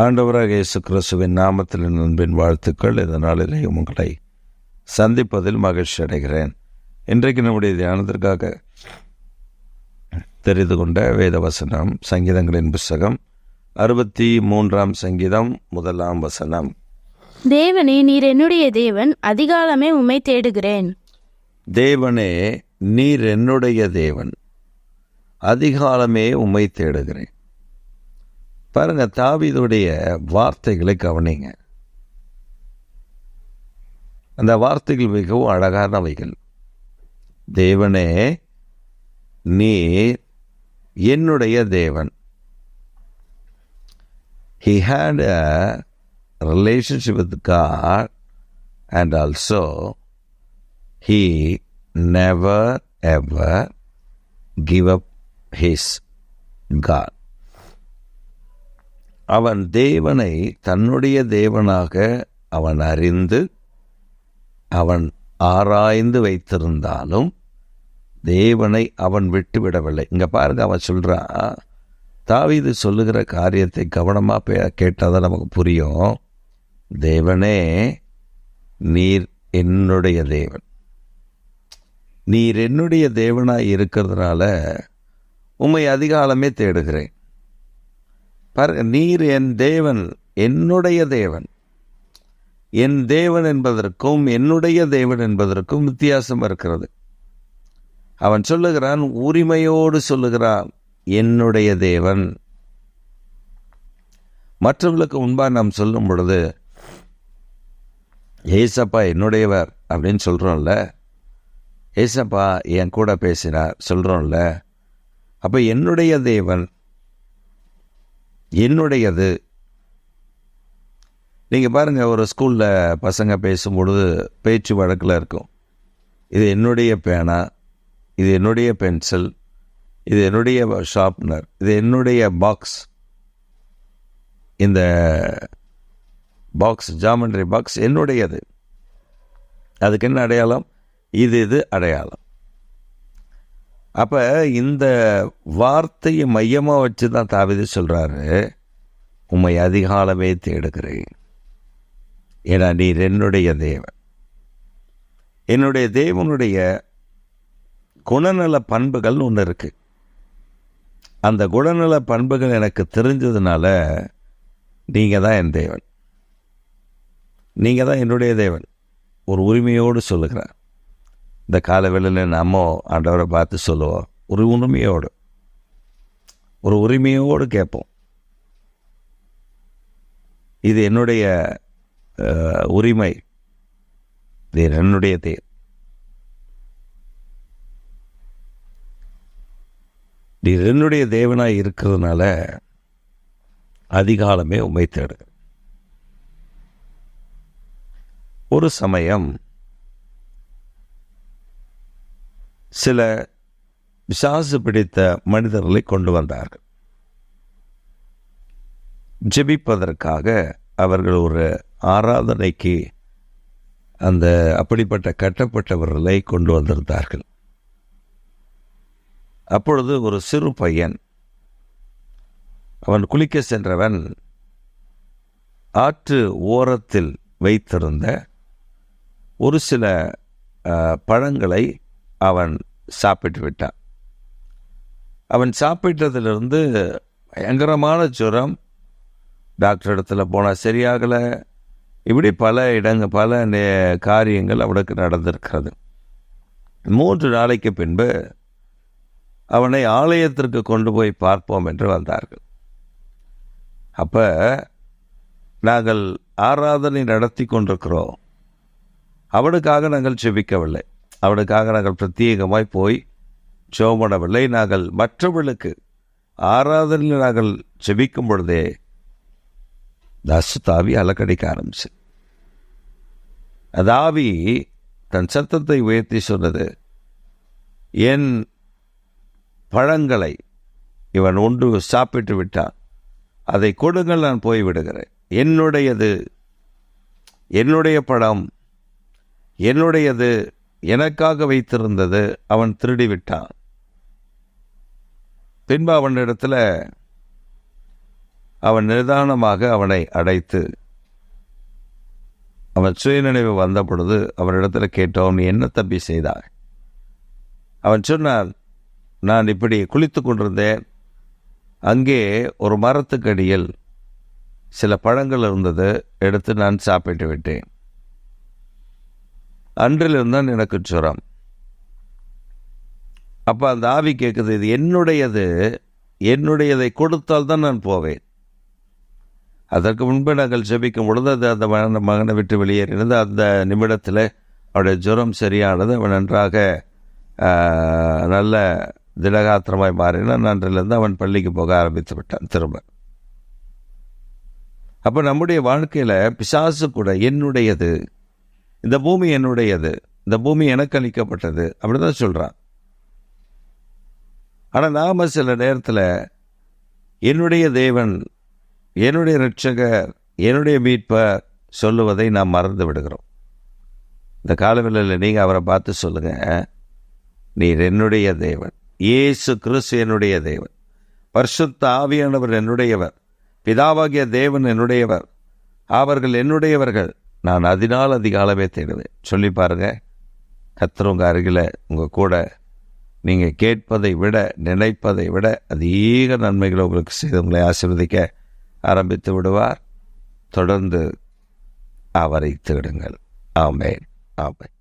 ஆண்டவராக இயேசு கிறிஸ்துவின் நாமத்தில் அன்பின் வாழ்த்துக்கள். இந்த நாளிலே உங்களை சந்திப்பதில் மகிழ்ச்சி அடைகிறேன். இன்றைக்கு நம்முடைய தியானத்திற்காக தெரிந்து கொண்ட வேத வசனம் சங்கீதங்களின் புஸ்தகம் 63 சங்கீதம் 1 வசனம். தேவனே, நீர் என்னுடைய தேவன், அதிகாலமே உம்மை தேடுகிறேன். தேவனே, நீர் என்னுடைய தேவன், அதிகாலமே உம்மை தேடுகிறேன். பாருங்க, தாவீதுடைய வார்த்தைகளை கவனிங்க. அந்த வார்த்தைகள் மிகவும் அழகானவைகள். தேவனே, நீர் என்னுடைய தேவன். He had a relationship with God, and also he never ever give up his God. அவன் தேவனை தன்னுடைய தேவனாக அவன் அறிந்து அவன் ஆராய்ந்து வைத்திருந்தாலும் தேவனை அவன் விட்டுவிடவில்லை. இங்கே பாருங்க, அவன் சொல்கிறான், தாவீது சொல்லுகிற காரியத்தை கவனமாக கேட்டால் தான் நமக்கு புரியும். தேவனே, நீர் என்னுடைய தேவன். நீர் என்னுடைய தேவனாய் இருக்கிறதுனால உம்மை அதிகாலமே தேடுகிறேன். பாருங்க, நீர் என் தேவன், என்னுடைய தேவன். என் தேவன் என்பதற்கும் என்னுடைய தேவன் என்பதற்கும் வித்தியாசம் இருக்கிறது. அவன் சொல்லுகிறான், உரிமையோடு சொல்லுகிறான், என்னுடைய தேவன். மற்றவர்களுக்கு முன்பாக நாம் சொல்லும் பொழுது ஏசப்பா என்னுடையவர் அப்படின்னு சொல்கிறோம்ல, ஏசப்பா என் கூட பேசினார் சொல்கிறோம்ல. அப்போ என்னுடைய தேவன், என்னுடையது. நீங்கள் பாருங்கள், ஒரு ஸ்கூலில் பசங்க பேசும்பொழுது பேச்சு வழக்கில் இருக்கும். இது என்னுடைய பேனா, இது என்னுடைய பென்சில், இது என்னுடைய ஷார்ப்னர், இது என்னுடைய பாக்ஸ். இந்த பாக்ஸ், ஜாமெண்ட்ரி பாக்ஸ் என்னுடையது. அதுக்கு என்ன அடையாளம்? இது அடையாளம். அப்போ இந்த வார்த்தையை மையமாக வச்சு தான் தாவீது சொல்கிறாரு, உம்மை அதிகாலமே தேடுகிறேன், ஏன்னா நீர் என்னுடைய தேவன். என்னுடைய தேவனுடைய குணநல பண்புகள் ஒன்று இருக்குது. அந்த குணநல பண்புகள் எனக்கு தெரிஞ்சதுனால நீங்கள் தான் என் தேவன், நீங்கள் தான் என்னுடைய தேவன். ஒரு உரிமையோடு சொல்லுகிறேன். இந்த காலவேளையில் நம்ம ஆண்டவரை பார்த்து சொல்லுவோம், ஒரு உரிமையோடு கேட்போம். இது என்னுடைய உரிமை, இது என்னுடைய தேவன். இது என்னுடைய தேவனாய் இருக்கிறதுனால அதிகாலமே உம்மை தேடு. ஒரு சமயம் சில பிசாசு பிடித்த மனிதர்களை கொண்டு வந்தார்கள். ஜெபிப்பதற்காக அவர்கள் ஒரு ஆராதனைக்கு அந்த அப்படிப்பட்ட கட்டப்பட்டவர்களை கொண்டு வந்திருந்தார்கள். அப்பொழுது ஒரு சிறு பையன், அவன் குளிக்க சென்றவன், ஆற்று ஓரத்தில் வைத்திருந்த ஒரு சில பழங்களை அவன் சாப்பிட்டு விட்டான். அவன் சாப்பிட்டதிலிருந்து பயங்கரமான ஜுரம். டாக்டர் இடத்துல போனால் சரியாகலை. இப்படி பல காரியங்கள் அவனுக்கு நடந்திருக்கிறது. 3 நாளைக்கு பின்பு அவனை ஆலயத்திற்கு கொண்டு போய் பார்ப்போம் என்று வந்தார்கள். அப்போ நாங்கள் ஆராதனை நடத்தி கொண்டிருக்கிறோம், அவனுக்காக நாங்கள் ஜெபிக்கவில்லை, அவனுக்காக நாங்கள் பிரத்யேகமாய் போய் ஜெபம் பண்ணவில்லை. நாங்கள் மற்றவர்களுக்கு ஆராதனையில் நாங்கள் ஜெபிக்கும் பொழுதே தாவி அலக்கடிக்க ஆரம்பிச்சு. அதாவி தன் சத்தத்தை உயர்த்தி சொன்னது, என் பழங்களை இவன் ஒன்று சாப்பிட்டு விட்டான், அதை கொடுங்கள், நான் போய் விடுகிறேன். என்னுடையது, என்னுடைய பழம், என்னுடையது, எனக்காக வைத்திருந்தது அவன் திருடிவிட்டான். பின்பு அவனிடத்தில் அவன் நிதானமாக அவனை அடைத்து, அவன் சுயநினைவு வந்த பொழுது அவனிடத்தில் கேட்டோம், நீ என்ன தப்பி செய்தாய்? அவன் சொன்னான், நான் இப்படி குளித்து கொண்டிருந்தேன், அங்கே ஒரு மரத்துக்கடியில் சில பழங்கள் இருந்தது, எடுத்து நான் சாப்பிட்டு விட்டேன். அன்றிலிருந்தான் எனக்கு சுரம். அப்போ அந்த ஆவி கேட்குது, இது என்னுடையது, என்னுடையதை கொடுத்தால் தான் நான் போவேன். அதற்கு முன்பு நாங்கள் ஜெபிக்கும் பொழுது அது அந்த மகனை விட்டு வெளியேறினது. அந்த நிமிடத்தில் அவனுடைய ஜுரம் சரியானது. அவன் நன்றாக நல்ல திடகாத்திரமாய் மாறினான். அன்றிலிருந்து அவன் பள்ளிக்கு போக ஆரம்பித்து விட்டான் திரும்ப. அப்போ நம்முடைய வாழ்க்கையில் பிசாசு கூட என்னுடையது, இந்த பூமி என்னுடையது, இந்த பூமி எனக்கு அளிக்கப்பட்டது அப்படி தான் சொல்கிறான். ஆனால் நாம் சில நேரத்தில் என்னுடைய தேவன், என்னுடைய இரட்சகர், என்னுடைய மீட்பர் சொல்லுவதை நாம் மறந்து விடுகிறோம். இந்த காலவெளியில் நீங்கள் அவரை பார்த்து சொல்லுங்கள், நீர் என்னுடைய தேவன், இயேசு கிறிஸ்து என்னுடைய தேவன், பரிசுத்த ஆவியானவர் என்னுடையவர், பிதாவாகிய தேவன் என்னுடையவர், அவர்கள் என்னுடையவர்கள், நான் அதனால் அதிகாலமே தேடுவேன். சொல்லி பாருங்கள். கர்த்தர் உங்கள் அருகில் உங்கள் கூட நீங்கள் கேட்பதை விட நினைப்பதை விட அதிக நன்மைகளை உங்களுக்கு செய்து உங்களை ஆசீர்வதிக்க ஆரம்பித்து விடுவார். தொடர்ந்து அவரை தேடுங்கள். ஆமென், ஆமென்.